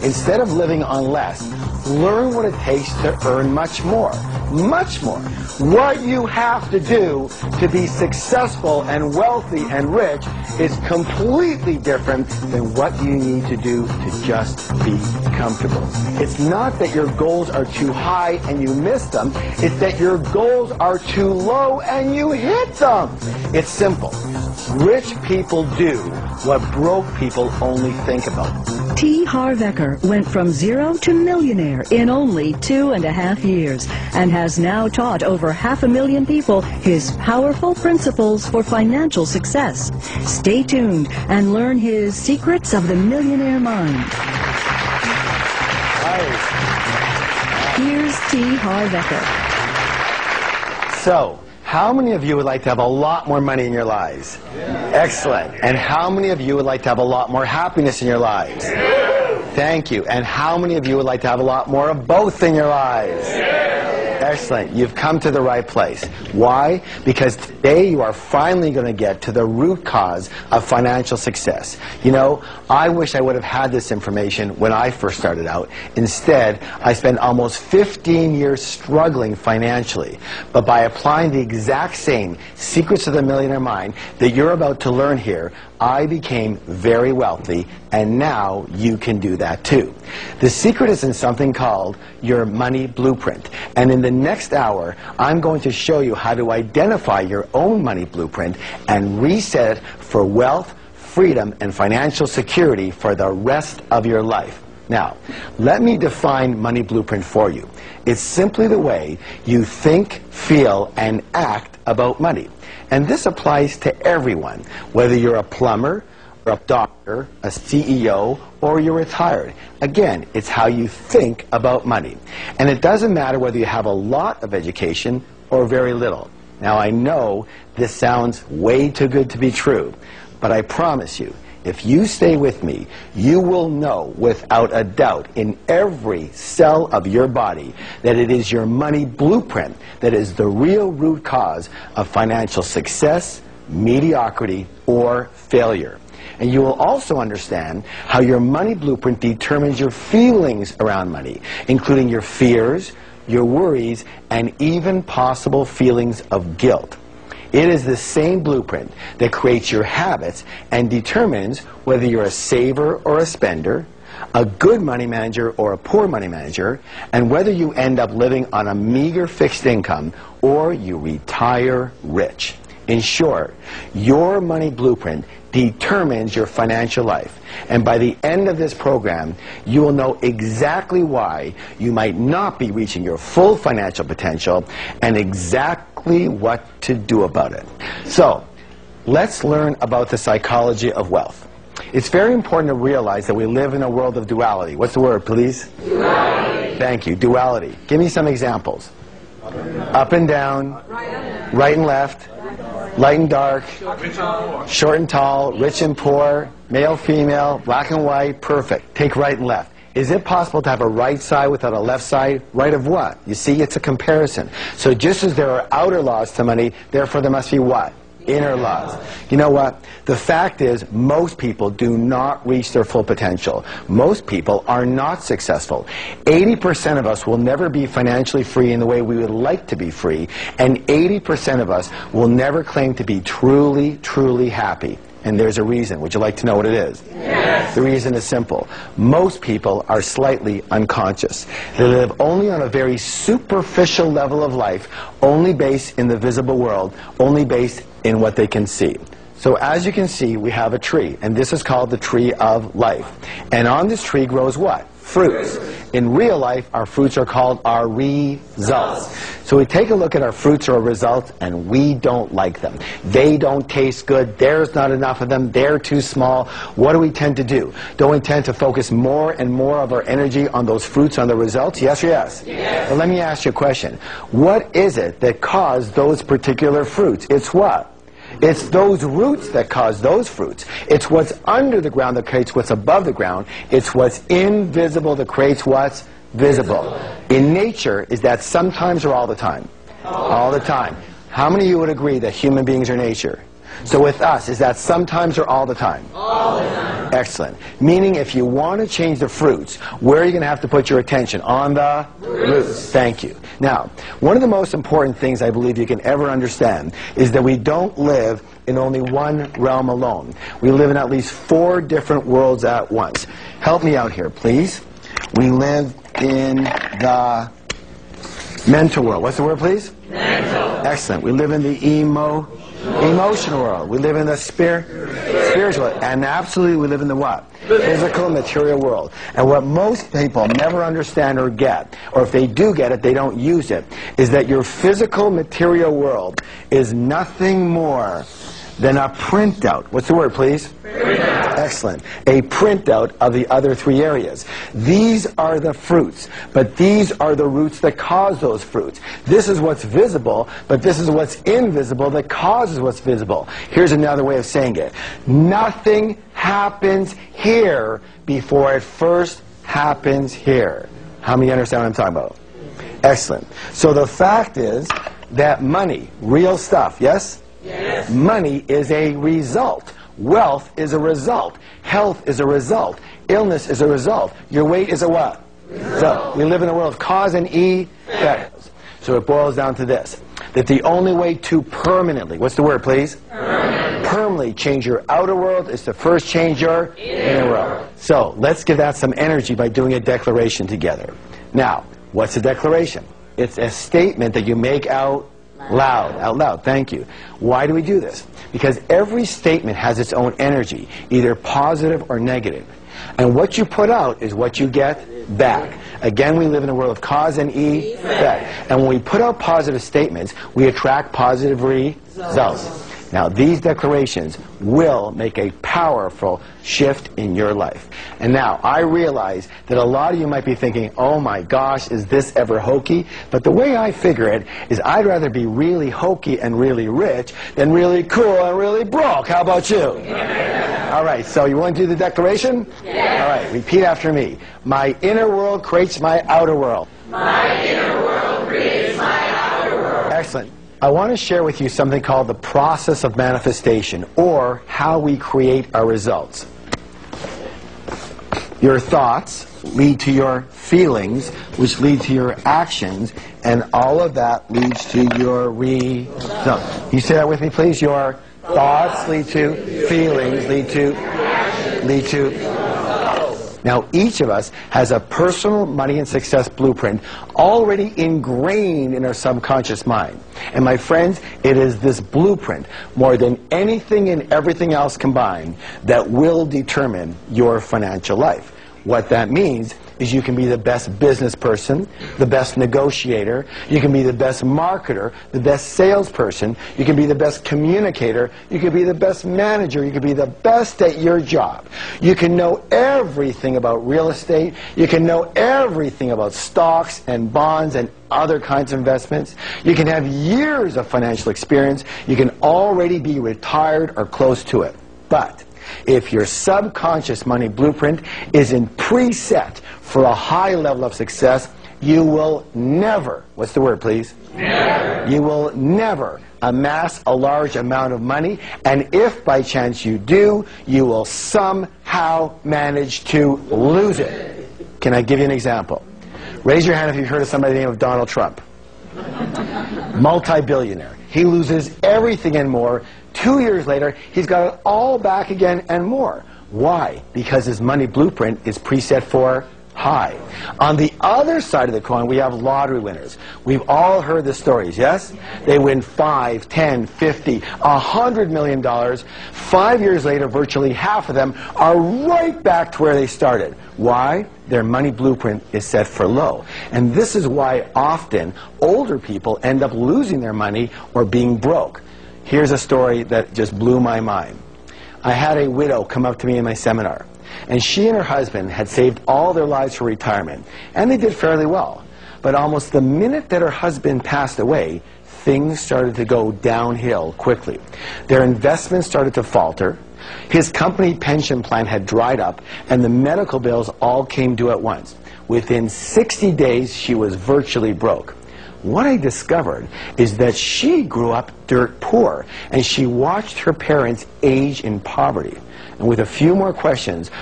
Instead of living on less, learn what it takes to earn much more. Much more. What you have to do to be successful and wealthy and rich is completely different than what you need to do to just be comfortable. It's not that your goals are too high and you miss them. It's that your goals are too low and you hit them. It's simple. Rich people do what broke people only think about. Harv Eker went from 0 to millionaire in only 2.5 years and has now taught over 500,000 people his powerful principles for financial success. Stay tuned and learn his secrets of the Millionaire Mind. Here's Harv Eker. So, how many of you would like to have a lot more money in your lives? Excellent. And how many of you would like to have a lot more happiness in your lives? Thank you. And how many of you would like to have a lot more of both in your lives? Excellent. You've come to the right place. Why? Because today you are finally going to get to the root cause of financial success. You know, I wish I would have had this information when I first started out. Instead, I spent almost 15 years struggling financially. But by applying the exact same secrets of the Millionaire Mind that you're about to learn here, I became very wealthy, and now you can do that too. The secret is in something called your money blueprint. And in the next hour, I'm going to show you how to identify your own money blueprint and reset it for wealth, freedom, and financial security for the rest of your life. Now, let me define money blueprint for you. It's simply the way you think, feel, and act about money. And this applies to everyone, whether you're a plumber, or a doctor, a CEO, or you're retired. Again, it's how you think about money. And it doesn't matter whether you have a lot of education or very little. Now, I know this sounds way too good to be true, but I promise you, if you stay with me, you will know without a doubt in every cell of your body that it is your money blueprint that is the real root cause of financial success, mediocrity, or failure. And you will also understand how your money blueprint determines your feelings around money, including your fears, your worries, and even possible feelings of guilt. It is the same blueprint that creates your habits and determines whether you're a saver or a spender, a good money manager or a poor money manager, and whether you end up living on a meager fixed income or you retire rich. In short, your money blueprint determines your financial life. And by the end of this program, you will know exactly why you might not be reaching your full financial potential and exactly what to do about it. So, let's learn about the psychology of wealth. It's very important to realize that we live in a world of duality. What's the word, please? Duality. Thank you. Duality. Give me some examples. Up and down, right and left, light and dark, short and tall, rich and poor, male, female, black and white, perfect. Take right and left. Is it possible to have a right side without a left side? Right of what? You see, it's a comparison. So just as there are outer laws to money, therefore there must be what? Inner laws. You know what? The fact is, most people do not reach their full potential. Most people are not successful. 80% of us will never be financially free in the way we would like to be free, and 80% of us will never claim to be truly, truly happy. And there's a reason. Would you like to know what it is? Yes. The reason is simple. Most people are slightly unconscious. They live only on a very superficial level of life, only based in the visible world, only based in what they can see. So as you can see, we have a tree, and this is called the tree of life. And on this tree grows what? Fruits. In real life, our fruits are called our results. So we take a look at our fruits or results, and we don't like them. They don't taste good. There's not enough of them. They're too small. What do we tend to do? Don't we tend to focus more and more of our energy on those fruits, on the results? Yes or yes? Yes. Well, let me ask you a question. What is it that caused those particular fruits? It's what? It's those roots that cause those fruits. It's what's under the ground that creates what's above the ground. It's what's invisible that creates what's visible. In nature, is that sometimes or all the time? All the time. How many of you would agree that human beings are nature? So with us, is that sometimes or all the time? All the time. Excellent. Meaning if you want to change the fruits, where are you going to have to put your attention? On the roots. Thank you. Now, one of the most important things I believe you can ever understand is that we don't live in only one realm alone. We live in at least 4 different worlds at once. Help me out here, please. We live in the mental world. What's the word, please? Mental. Excellent. We live in the emotional world. We live in the spiritual. And absolutely, we live in the what? Physical, material world. And what most people never understand or get, or if they do get it, they don't use it, is that your physical, material world is nothing more than a printout. What's the word, please? Printout. Excellent. A printout of the other 3 areas. These are the fruits, but these are the roots that cause those fruits. This is what's visible, but this is what's invisible that causes what's visible. Here's another way of saying it. Nothing happens here before it first happens here. How many understand what I'm talking about? Excellent. So the fact is that money, real stuff, yes? Yes. Money is a result. Wealth is a result. Health is a result. Illness is a result. Your weight is a what? Result. We live in a world of cause and effect. So it boils down to this, that the only way to permanently, what's the word, please? Permanently change your outer world is to first change your inner world. So let's give that some energy by doing a declaration together. Now, what's a declaration? It's a statement that you make out loud, thank you. Why do we do this? Because every statement has its own energy, either positive or negative. And what you put out is what you get back. Again, we live in a world of cause and effect. And when we put out positive statements, we attract positive results. Now, these declarations will make a powerful shift in your life. And now, I realize that a lot of you might be thinking, oh my gosh, is this ever hokey? But the way I figure it is I'd rather be really hokey and really rich than really cool and really broke. How about you? Yeah. All right, so you want to do the declaration? Yeah. All right, repeat after me. My inner world creates my outer world. My inner world creates my outer world. Excellent. I want to share with you something called the process of manifestation, or how we create our results. Your thoughts lead to your feelings, which lead to your actions, and all of that leads to your results. Can you say that with me, please? Your thoughts lead to feelings, lead to. Now, each of us has a personal money and success blueprint already ingrained in our subconscious mind. And my friends, it is this blueprint, more than anything and everything else combined, that will determine your financial life. What that means is you can be the best business person, the best negotiator, you can be the best marketer, the best salesperson, you can be the best communicator, you can be the best manager, you can be the best at your job. You can know everything about real estate, you can know everything about stocks and bonds and other kinds of investments. You can have years of financial experience, you can already be retired or close to it. But if your subconscious money blueprint isn't preset for a high level of success, you will never, what's the word, please? Never. You will never amass a large amount of money, and if by chance you do, you will somehow manage to lose it. Can I give you an example? Raise your hand if you've heard of somebody by the name of Donald Trump. Multi-billionaire. He loses everything and more. 2 years later, he's got it all back again and more. Why? Because his money blueprint is preset for high. On the other side of the coin, we have lottery winners. We've all heard the stories, yes? They win $5, $10, $50, $100 million. 5 years later, virtually half of them are right back to where they started. Why? Their money blueprint is set for low. And this is why often older people end up losing their money or being broke. Here's a story that just blew my mind. I had a widow come up to me in my seminar, and she and her husband had saved all their lives for retirement, and they did fairly well. But almost the minute that her husband passed away, things started to go downhill quickly. Their investments started to falter, his company pension plan had dried up, and the medical bills all came due at once. Within 60 days, she was virtually broke. what I discovered is that she grew up dirt poor, and she watched her parents age in poverty. And with a few more questions,